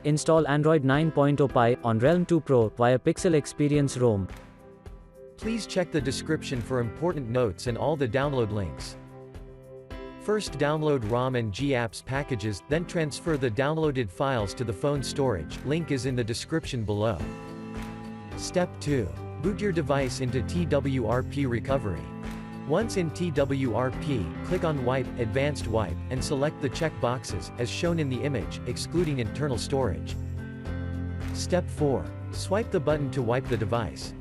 Install Android 9.0 Pie on Realme 2 Pro via Pixel Experience ROM. Please check the description for important notes and all the download links. First download ROM and GApps packages, then transfer the downloaded files to the phone storage, link is in the description below. Step 2. Boot your device into TWRP recovery. Once in TWRP, click on Wipe, Advanced Wipe, and select the check boxes, as shown in the image, excluding internal storage. Step 4. Swipe the button to wipe the device.